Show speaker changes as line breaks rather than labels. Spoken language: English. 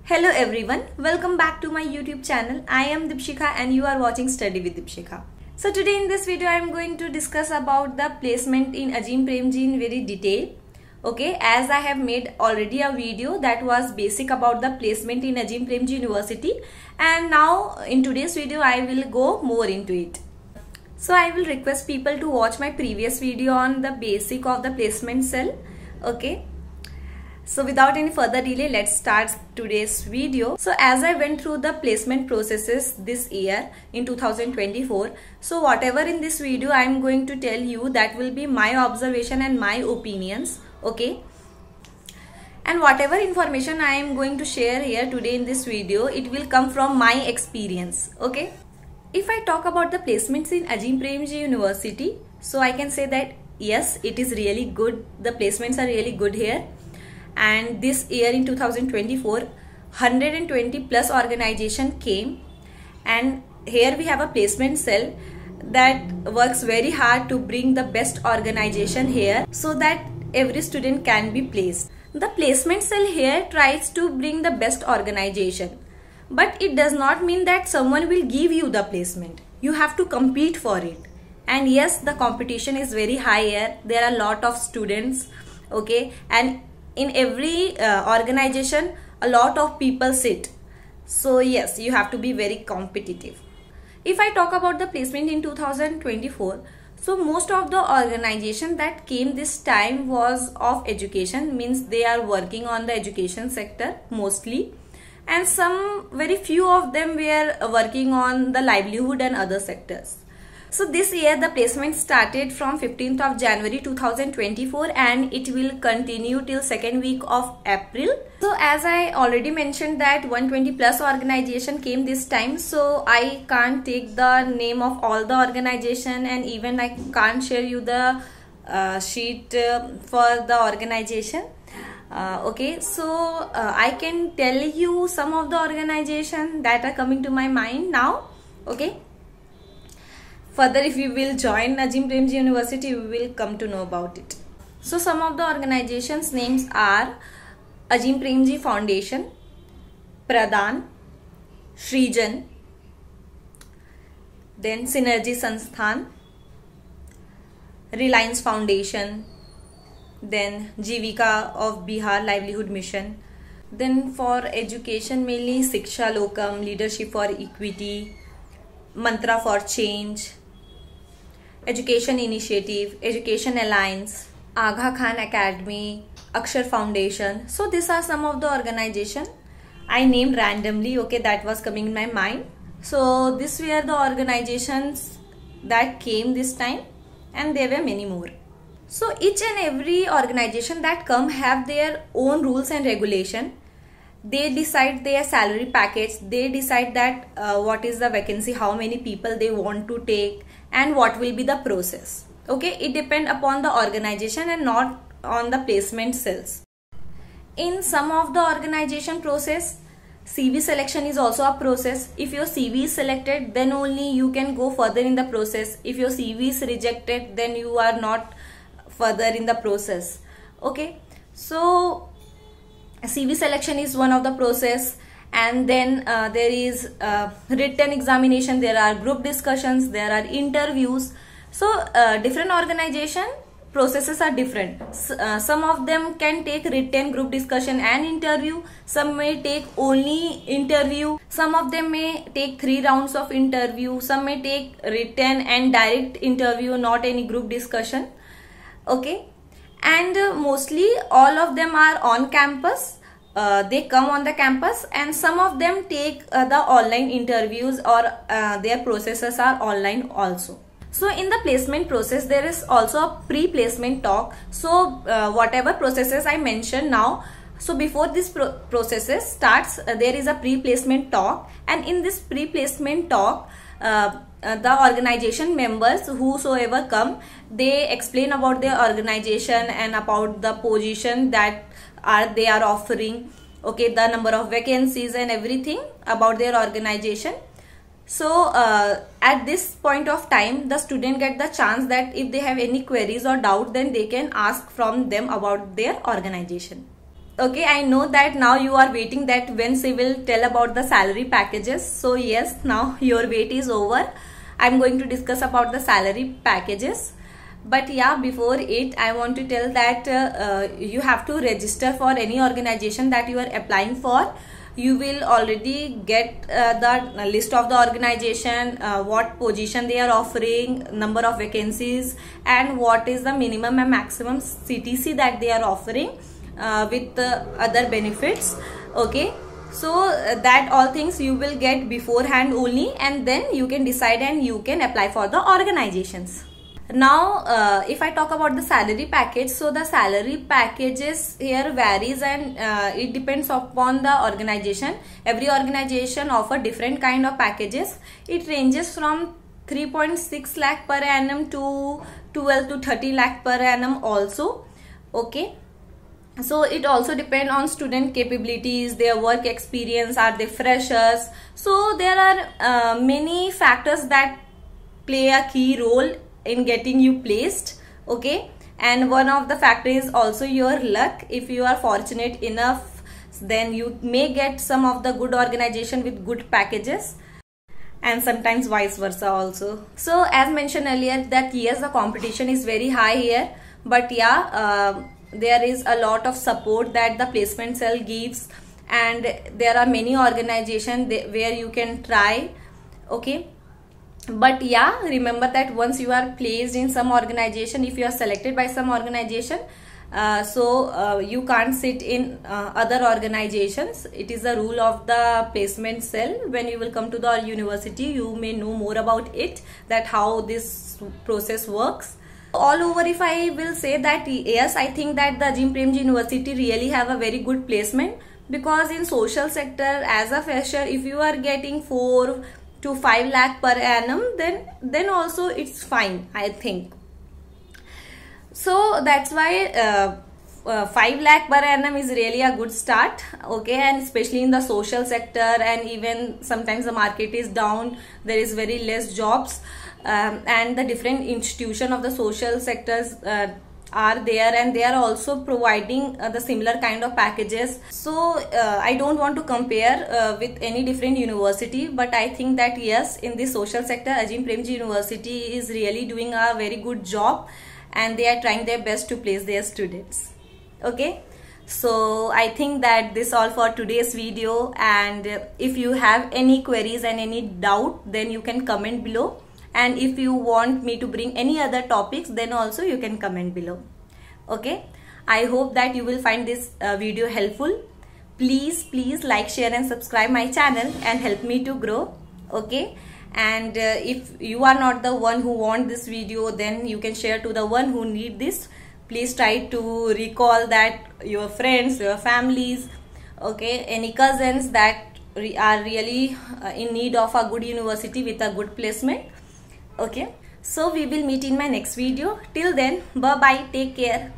Hello everyone, welcome back to my YouTube channel. I am Deepshikha and you are watching Study with Deepshikha. So today in this video I am going to discuss about the placement in Azim Premji in very detail. Okay, as I have made already a video that was basic about the placement in Azim Premji University, and now in today's video I will go more into it. So I will request people to watch my previous video on the basic of the placement cell. Okay. So without any further delay, let's start today's video. So as I went through the placement processes this year in 2024, so whatever in this video I am going to tell you, that will be my observation and my opinions. Okay. And whatever information I am going to share here today in this video, it will come from my experience. Okay. If I talk about the placements in Azim Premji University, so I can say that yes, it is really good. The placements are really good here. And this year in 2024, 120 plus organization came, and here we have a placement cell that works very hard to bring the best organization here so that every student can be placed. The placement cell here tries to bring the best organization, but it does not mean that someone will give you the placement. You have to compete for it. And yes, the competition is very high here. There are a lot of students, okay, and in every organization a lot of people sit, so yes, you have to be very competitive. If I talk about the placement in 2024, so most of the organization that came this time was of education, means they are working on the education sector mostly, and some very few of them were working on the livelihood and other sectors. So this year the placement started from 15th of January 2024 and it will continue till second week of April. So as I already mentioned that 120 plus organization came this time, so I can't take the name of all the organization, and even I can't share you the sheet for the organization. Okay, so I can tell you some of the organization that are coming to my mind now. Okay. Further, if you will join Azim Premji University, we will come to know about it. So some of the organizations names are Azim Premji Foundation, Pradhan, Shrijan, then Synergy Sansthan, Reliance Foundation, then Jivika of Bihar Livelihood Mission. Then for education mainly Shiksha Lokam, Leadership for Equity, Mantra for Change, Education Initiative, Education Alliance, Agha Khan Academy, Akshar Foundation. So these are some of the organizations I named randomly, okay, that was coming in my mind. So these were the organizations that came this time, and there were many more. So each and every organization that come have their own rules and regulation. They decide their salary package, they decide that what is the vacancy, how many people they want to take, and what will be the process. Okay, it depends upon the organization and not on the placement cells. In some of the organization process, CV selection is also a process. If your CV is selected, then only you can go further in the process. If your CV is rejected, then you are not further in the process. Okay, so CV selection is one of the process, and then there is written examination, there are group discussions, there are interviews. So different organization processes are different. Some of them can take written, group discussion and interview. Some may take only interview. Some of them may take 3 rounds of interview. Some may take written and direct interview, not any group discussion. Okay. And mostly all of them are on campus. They come on the campus, and some of them take the online interviews, or their processes are online also. So in the placement process there is also a pre-placement talk. So whatever processes I mentioned now, so before this processes starts, there is a pre-placement talk, and in this pre-placement talk the organization members whosoever come, they explain about their organization and about the position that they are offering, okay, the number of vacancies and everything about their organization. So at this point of time, the student get the chance that if they have any queries or doubt, then they can ask from them about their organization. Okay, I know that now you are waiting that when she will tell about the salary packages. So yes, now your wait is over. I'm going to discuss about the salary packages. But yeah, before it, I want to tell that you have to register for any organization that you are applying for. You will already get the list of the organization, what position they are offering, number of vacancies, and what is the minimum and maximum CTC that they are offering with other benefits. Okay, so that all things you will get beforehand only, and then you can decide and you can apply for the organizations. Now if I talk about the salary package, so the salary packages here varies, and it depends upon the organization. Every organization offer different kind of packages. It ranges from 3.6 lakh per annum to 12 to 30 lakh per annum also. Okay, so it also depends on student capabilities, their work experience, are they freshers. So there are many factors that play a key role in getting you placed. Okay, and one of the factors is also your luck. If you are fortunate enough, then you may get some of the good organization with good packages, and sometimes vice versa also. So as mentioned earlier that yes, the competition is very high here, but yeah, there is a lot of support that the placement cell gives, and there are many organizations where you can try. Okay, but yeah, remember that once you are placed in some organization, if you are selected by some organization, you can't sit in other organizations. It is a rule of the placement cell. When you will come to the university, you may know more about it, that how this process works. All over, if I will say that yes, I think that the Azim Premji University really have a very good placement, because in social sector as a fresher, if you are getting 4 to 5 lakh per annum, then also it's fine, I think. So that's why 5 lakh per annum is really a good start. Okay, and especially in the social sector, and even sometimes the market is down, there is very less jobs, and the different institution of the social sectors are there, and they are also providing the similar kind of packages. So I don't want to compare with any different university, but I think that yes, in the social sector, Azim Premji University is really doing a very good job, and they are trying their best to place their students. Okay, so I think that this all for today's video, and if you have any queries and any doubt, then you can comment below. And if you want me to bring any other topics, then also you can comment below. Okay, I hope that you will find this video helpful. Please like, share and subscribe my channel and help me to grow. Okay, and if you are not the one who want this video, then you can share to the one who need this. Please try to recall that your friends, your families, okay, any cousins that are really in need of a good university with a good placement. Okay, so we will meet in my next video. Till then, bye bye, take care.